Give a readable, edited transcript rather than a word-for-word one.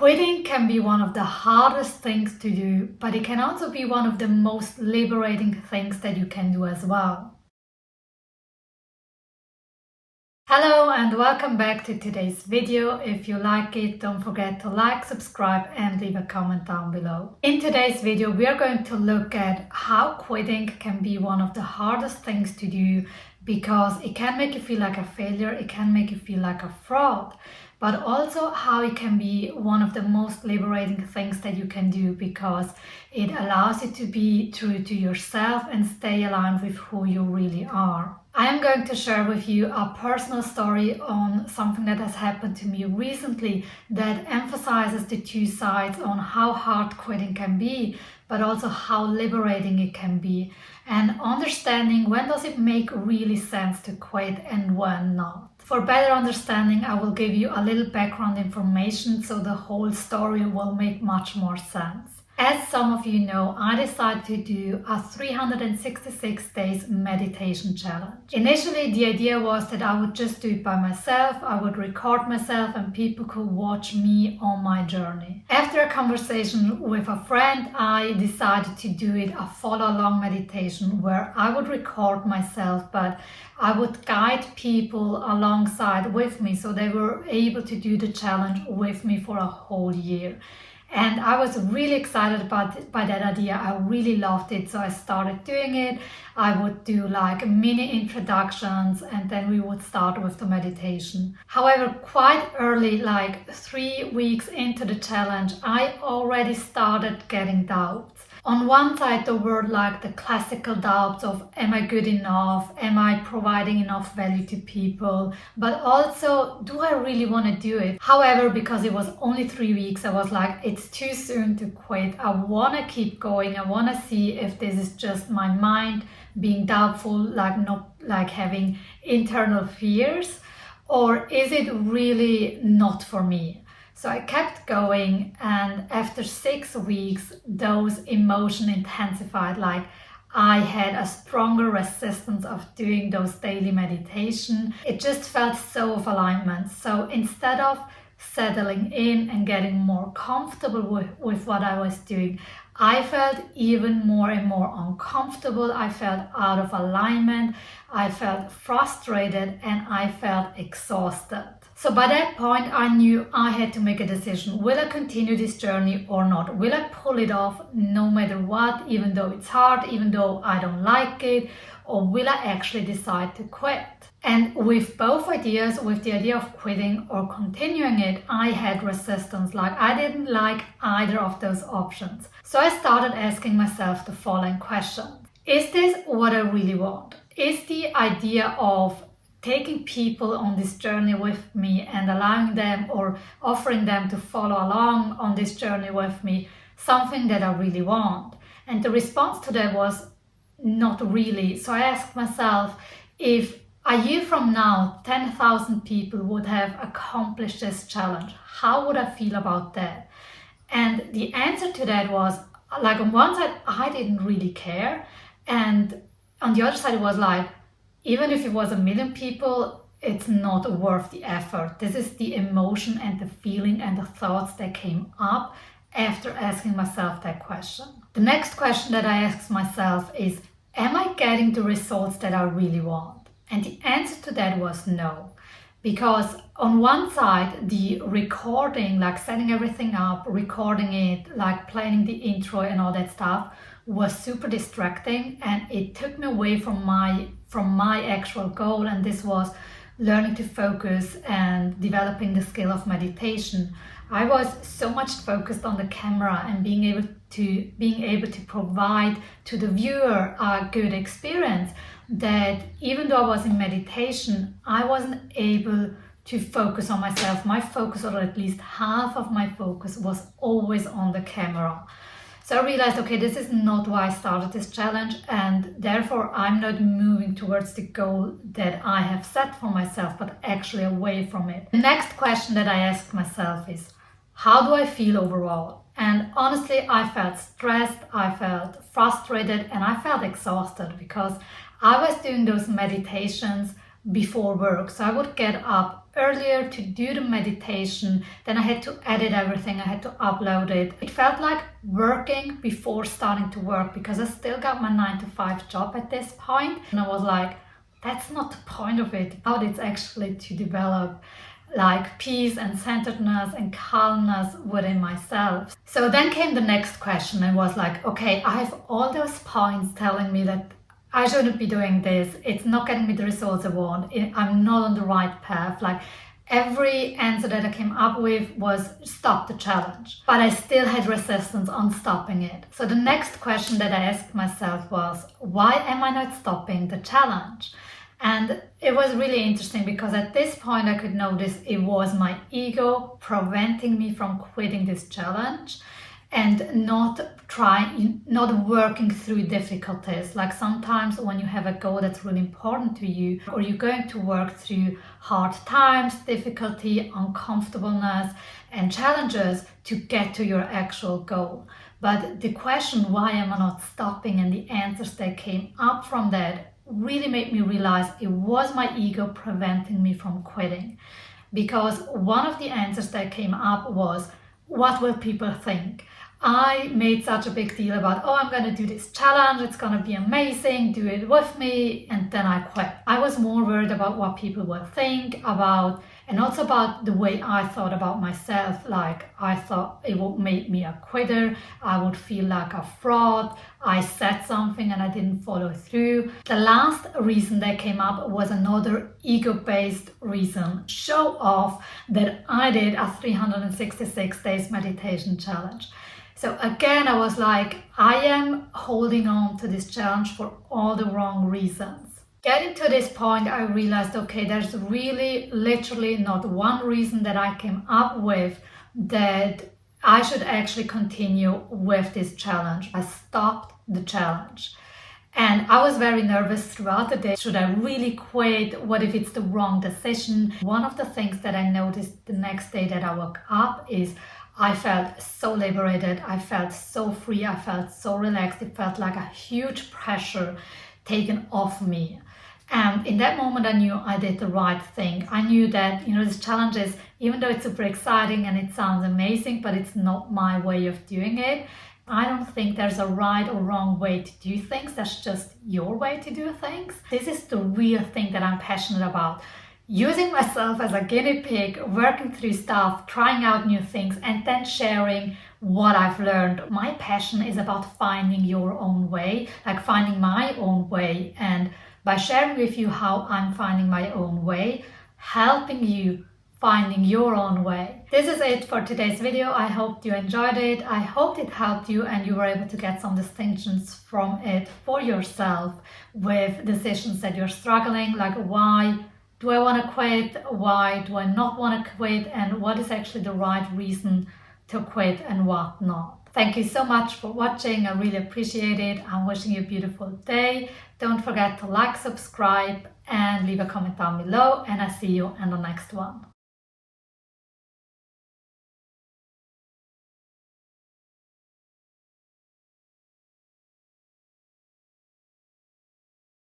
Quitting can be one of the hardest things to do, but it can also be one of the most liberating things that you can do as well. Hello and welcome back to today's video. If you like it, don't forget to like, subscribe and leave a comment down below. In today's video, we are going to look at how quitting can be one of the hardest things to do because it can make you feel like a failure, it can make you feel like a fraud, but also how it can be one of the most liberating things that you can do because it allows you to be true to yourself and stay aligned with who you really are. I am going to share with you a personal story on something that has happened to me recently that emphasizes the two sides on how hard quitting can be, but also how liberating it can be, and understanding when does it make really sense to quit and when not. For better understanding, I will give you a little background information so the whole story will make much more sense. As some of you know, I decided to do a 366 days meditation challenge. Initially, the idea was that I would just do it by myself, I would record myself and people could watch me on my journey. After a conversation with a friend, I decided to do it a follow-along meditation where I would record myself, but I would guide people alongside with me so they were able to do the challenge with me for a whole year. And I was really excited by that idea. I really loved it. So I started doing it. I would do like mini introductions and then we would start with the meditation. However, quite early, like 3 weeks into the challenge, I already started getting doubts. On one side, there were like the classical doubts of, am I good enough? Am I providing enough value to people? But also, do I really want to do it? However, because it was only 3 weeks, I was like, it's too soon to quit. I want to keep going. I want to see if this is just my mind being doubtful, like not like having internal fears, or is it really not for me? So I kept going, and after 6 weeks, those emotions intensified. Like I had a stronger resistance of doing those daily meditation. It just felt so of alignment. So instead of settling in and getting more comfortable with what I was doing, I felt even more and more uncomfortable. I felt out of alignment. I felt frustrated and I felt exhausted. So by that point, I knew I had to make a decision. Will I continue this journey or not? Will I pull it off no matter what, even though it's hard, even though I don't like it? Or will I actually decide to quit? And with both ideas, with the idea of quitting or continuing it, I had resistance. Like I didn't like either of those options. So I started asking myself the following question. Is this what I really want? Is the idea of taking people on this journey with me and allowing them or offering them to follow along on this journey with me something that I really want? And the response to that was not really. So I asked myself, if a year from now 10,000 people would have accomplished this challenge, how would I feel about that? And the answer to that was, like, on one side I didn't really care, and on the other side it was like, even if it was 1 million people, it's not worth the effort. This is the emotion and the feeling and the thoughts that came up after asking myself that question. The next question that I asked myself is, am I getting the results that I really want? And the answer to that was no. Because on one side, the recording, like setting everything up, recording it, like planning the intro and all that stuff, was super distracting, and it took me away from my actual goal, and this was learning to focus and developing the skill of meditation. I was so much focused on the camera and being able to provide to the viewer a good experience, that even though I was in meditation, I wasn't able to focus on myself. My focus, or at least half of my focus, was always on the camera. So I realized, okay, this is not why I started this challenge, and therefore I'm not moving towards the goal that I have set for myself, but actually away from it. The next question that I asked myself is, how do I feel overall? And honestly, I felt stressed, I felt frustrated, and I felt exhausted because I was doing those meditations before work. So I would get up earlier to do the meditation, then I had to edit everything, I had to upload it. It felt like working before starting to work because I still got my 9-to-5 job at this point. And I was like, that's not the point of it. But it's actually to develop like peace and centeredness and calmness within myself. So then came the next question and was like, okay, I have all those points telling me that I shouldn't be doing this. It's not getting me the results I want. I'm not on the right path. Like every answer that I came up with was stop the challenge. But I still had resistance on stopping it. So the next question that I asked myself was, why am I not stopping the challenge? And it was really interesting because at this point I could notice it was my ego preventing me from quitting this challenge and not working through difficulties. Like sometimes when you have a goal that's really important to you, or you're going to work through hard times, difficulty, uncomfortableness, and challenges to get to your actual goal. But the question, why am I not stopping, and the answers that came up from that really made me realize it was my ego preventing me from quitting. Because one of the answers that came up was, what will people think? I made such a big deal about, oh, I'm going to do this challenge, it's going to be amazing, do it with me, and then I quit. I was more worried about what people will think about, and also about the way I thought about myself. Like I thought it would make me a quitter, I would feel like a fraud, I said something and I didn't follow through. The last reason that came up was another ego-based reason, show off that I did a 366 days meditation challenge. So again, I was like, I am holding on to this challenge for all the wrong reasons. Getting to this point, I realized, okay, there's really literally not one reason that I came up with that I should actually continue with this challenge. I stopped the challenge. And I was very nervous throughout the day. Should I really quit? What if it's the wrong decision? One of the things that I noticed the next day that I woke up is I felt so liberated, I felt so free, I felt so relaxed. It felt like a huge pressure taken off me. And in that moment, I knew I did the right thing. I knew that, this challenge is, even though it's super exciting and it sounds amazing, but it's not my way of doing it. I don't think there's a right or wrong way to do things. That's just your way to do things. This is the real thing that I'm passionate about. Using myself as a guinea pig, working through stuff, trying out new things, and then sharing what I've learned. My passion is about finding your own way, like finding my own way. And by sharing with you how I'm finding my own way, helping you finding your own way. This is it for today's video. I hope you enjoyed it. I hope it helped you and you were able to get some distinctions from it for yourself with decisions that you're struggling, like why do I want to quit? Why do I not want to quit? And what is actually the right reason to quit and what not? Thank you so much for watching. I really appreciate it. I'm wishing you a beautiful day. Don't forget to like, subscribe, and leave a comment down below. And I see you in the next one.